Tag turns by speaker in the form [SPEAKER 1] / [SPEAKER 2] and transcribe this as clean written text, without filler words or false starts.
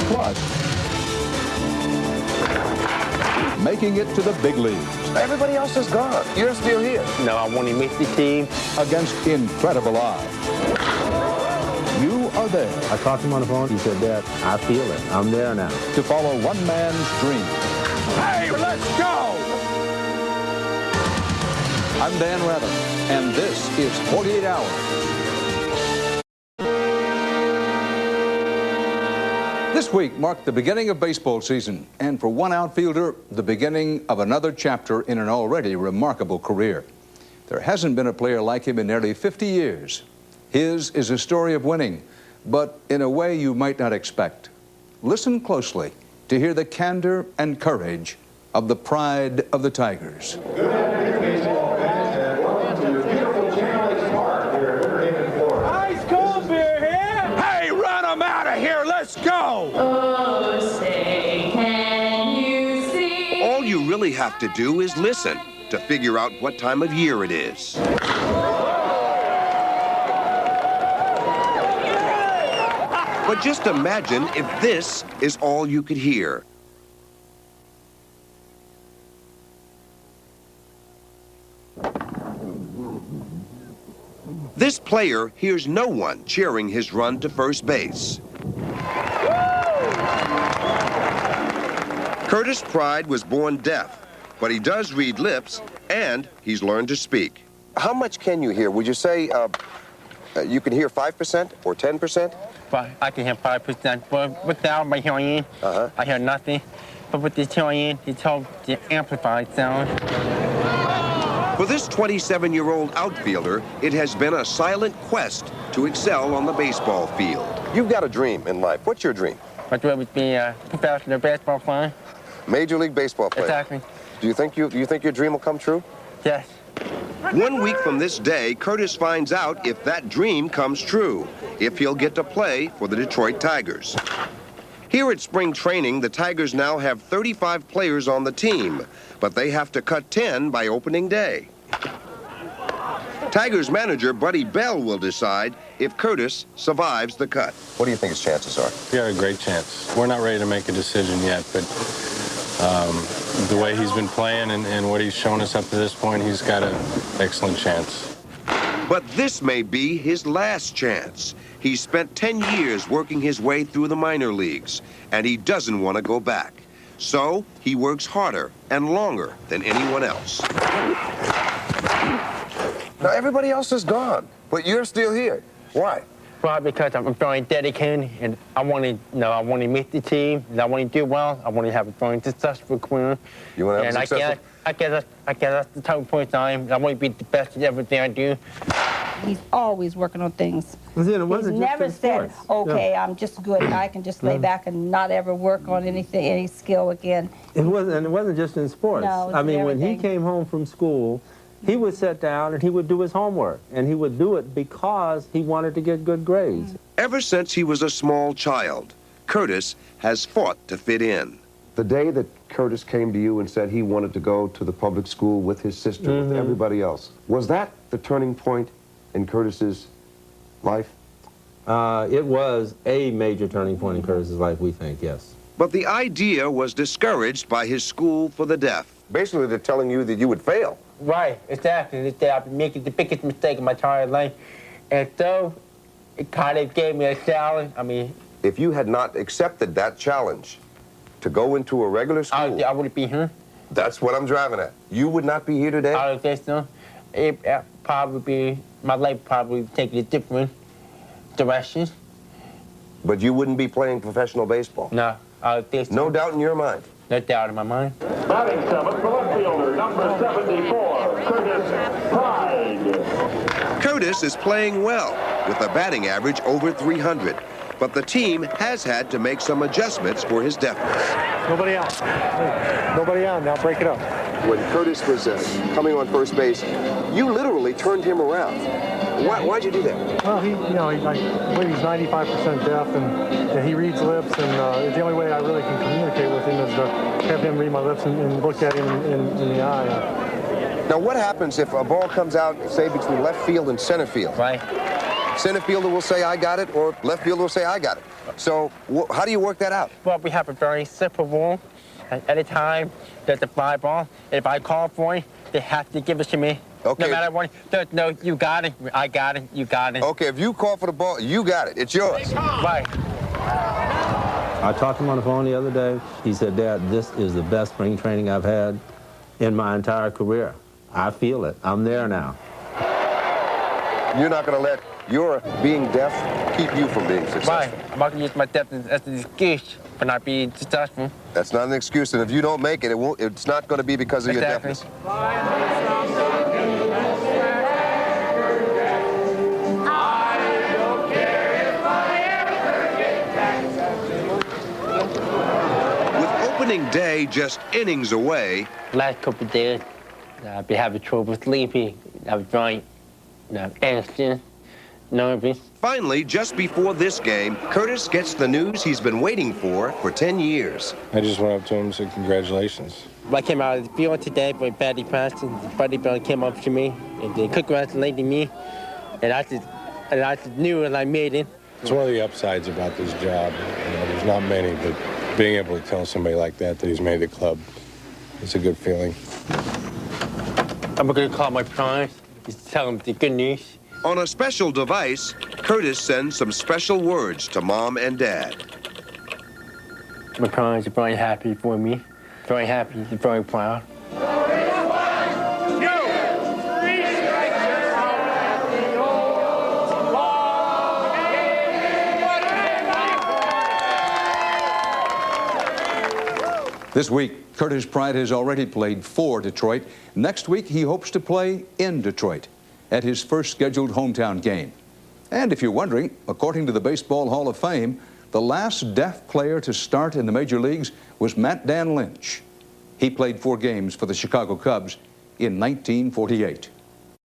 [SPEAKER 1] Plus, making it to the big leagues.
[SPEAKER 2] Everybody else is gone. You're still here.
[SPEAKER 3] No, I want to make the team.
[SPEAKER 1] Against incredible odds. You are there.
[SPEAKER 4] I talked to him on the phone. He said, Dad, I feel it. I'm there now.
[SPEAKER 1] To follow one man's dream.
[SPEAKER 2] Hey, let's go!
[SPEAKER 1] I'm Dan Rather, and this is 48 Hours. This week marked the beginning of baseball season, and for one outfielder, the beginning of another chapter in an already remarkable career. There hasn't been a player like him in nearly 50 years. His is a story of winning, but in a way you might not expect. Listen closely to hear the candor and courage of the pride of the Tigers.
[SPEAKER 5] Good afternoon, baseball fans, and welcome to beautiful Channel Lakes Park here at Riverhaven, Florida.
[SPEAKER 2] Ice cold beer here! Hey, run them out of here! Let's go!
[SPEAKER 6] Oh, say, can you see?
[SPEAKER 7] All you really have to do is listen to figure out what time of year it is. But just imagine if this is all you could hear. This player hears no one cheering his run to first base. Curtis Pride was born deaf, but he does read lips, and he's learned to speak.
[SPEAKER 2] How much can you hear? Would you say you can hear 5% or 10%?
[SPEAKER 3] But I can hear 5%. But without my hearing, I hear nothing. But with this hearing, it's all the amplified sound.
[SPEAKER 7] For this 27-year-old outfielder, it has been a silent quest to excel on the baseball field.
[SPEAKER 2] You've got a dream in life. What's your dream?
[SPEAKER 3] My dream would be a professional baseball player.
[SPEAKER 2] Major League Baseball player.
[SPEAKER 3] Exactly.
[SPEAKER 2] Do you think your dream will come true?
[SPEAKER 3] Yes.
[SPEAKER 7] 1 week from this day, Curtis finds out if that dream comes true, if he'll get to play for the Detroit Tigers. Here at spring training, the Tigers now have 35 players on the team, but they have to cut 10 by opening day. Tigers manager Buddy Bell will decide if Curtis survives the cut.
[SPEAKER 2] What do you think his chances are?
[SPEAKER 8] We got a great chance. We're not ready to make a decision yet, but the way he's been playing and what he's shown us up to this point, he's got an excellent chance.
[SPEAKER 7] But this may be his last chance. He's spent 10 years working his way through the minor leagues, and he doesn't want to go back. So he works harder and longer than anyone else.
[SPEAKER 2] Now, everybody else is gone, but you're still here. Why?
[SPEAKER 3] Well, because I'm very dedicated, and I want to make the team, and I want to do well. I want to have a very successful career.
[SPEAKER 2] You want to have a successful...
[SPEAKER 3] I guess that's the type of person I am. I want to be the best at everything I do.
[SPEAKER 9] He's always working on things.
[SPEAKER 4] He's
[SPEAKER 9] never said, okay, I'm just good, I can just lay back and not ever work on anything, any skill again.
[SPEAKER 4] It wasn't just in sports.
[SPEAKER 9] No,
[SPEAKER 4] I mean, when he came home from school, he would sit down and he would do his homework. And he would do it because he wanted to get good grades.
[SPEAKER 7] Ever since he was a small child, Curtis has fought to fit in.
[SPEAKER 2] The day that Curtis came to you and said he wanted to go to the public school with his sister, with everybody else, was that the turning point in Curtis's life?
[SPEAKER 4] It was a major turning point in Curtis's life, we think, yes.
[SPEAKER 7] But the idea was discouraged by his school for the deaf.
[SPEAKER 2] Basically, they're telling you that you would fail.
[SPEAKER 3] Right, exactly. I've been making the biggest mistake of my entire life. And so, it kind of gave me a challenge. I mean...
[SPEAKER 2] If you had not accepted that challenge to go into a regular school...
[SPEAKER 3] I wouldn't be here.
[SPEAKER 2] That's what I'm driving at. You would not be here today?
[SPEAKER 3] I don't think so. It probably be... My life probably taking a different direction.
[SPEAKER 2] But you wouldn't be playing professional baseball?
[SPEAKER 3] No, I don't think so.
[SPEAKER 2] No doubt in your mind?
[SPEAKER 3] No doubt in my mind.
[SPEAKER 5] Batting seventh for left fielder, number 74, Curtis Pride.
[SPEAKER 7] Curtis is playing well, with a batting average over 300. But the team has had to make some adjustments for his deafness.
[SPEAKER 10] Nobody out. Nobody out. Now break it up.
[SPEAKER 2] When Curtis was coming on first base, you literally turned him around. Why'd you do that?
[SPEAKER 10] Well, I believe he's 95% deaf, and he reads lips, and the only way I really can communicate with him is to have him read my lips and look at him in the eye.
[SPEAKER 2] Now, what happens if a ball comes out, say, between left field and center field?
[SPEAKER 3] Right.
[SPEAKER 7] Center fielder will say, I got it, or left fielder will say, I got it. So how do you work that out?
[SPEAKER 3] Well, we have a very simple rule. At a time, there's a fly ball. If I call for it, they have to give it to me.
[SPEAKER 7] Okay.
[SPEAKER 3] No matter what. There's no, you got it, I got it, you got it.
[SPEAKER 7] Okay, if you call for the ball, you got it. It's yours.
[SPEAKER 3] Right.
[SPEAKER 4] I talked to him on the phone the other day. He said, Dad, this is the best spring training I've had in my entire career. I feel it. I'm there now.
[SPEAKER 7] You're not going to let your being deaf keep you from being successful.
[SPEAKER 3] Right. I'm not going to use my death as an excuse for not being successful.
[SPEAKER 7] That's not an excuse, and if you don't make it, it's not going to be because of your
[SPEAKER 3] Exactly.
[SPEAKER 7] deafness. With opening day just innings away,
[SPEAKER 3] Last couple of days, I've been having trouble sleeping. I was very anxious, nervous.
[SPEAKER 7] finally, just before this game, Curtis gets the news he's been waiting for 10 years.
[SPEAKER 8] I just went up to him and said, congratulations.
[SPEAKER 3] I came out of the field today for batting practice. The bodybuilder came up to me and they congratulated me. And I just knew that I made it.
[SPEAKER 8] It's one of the upsides about this job. There's not many, but being able to tell somebody like that he's made the club, it's a good feeling.
[SPEAKER 3] I'm going to call my parents, just tell them the good news.
[SPEAKER 7] On a special device, Curtis sends some special words to Mom and Dad.
[SPEAKER 3] My parents are very happy for me, very happy, very proud.
[SPEAKER 1] This week, Curtis Pride has already played for Detroit. Next week, he hopes to play in Detroit at his first scheduled hometown game. And if you're wondering, according to the Baseball Hall of Fame, the last deaf player to start in the major leagues was Matt Dan Lynch. He played 4 games for the Chicago Cubs in 1948.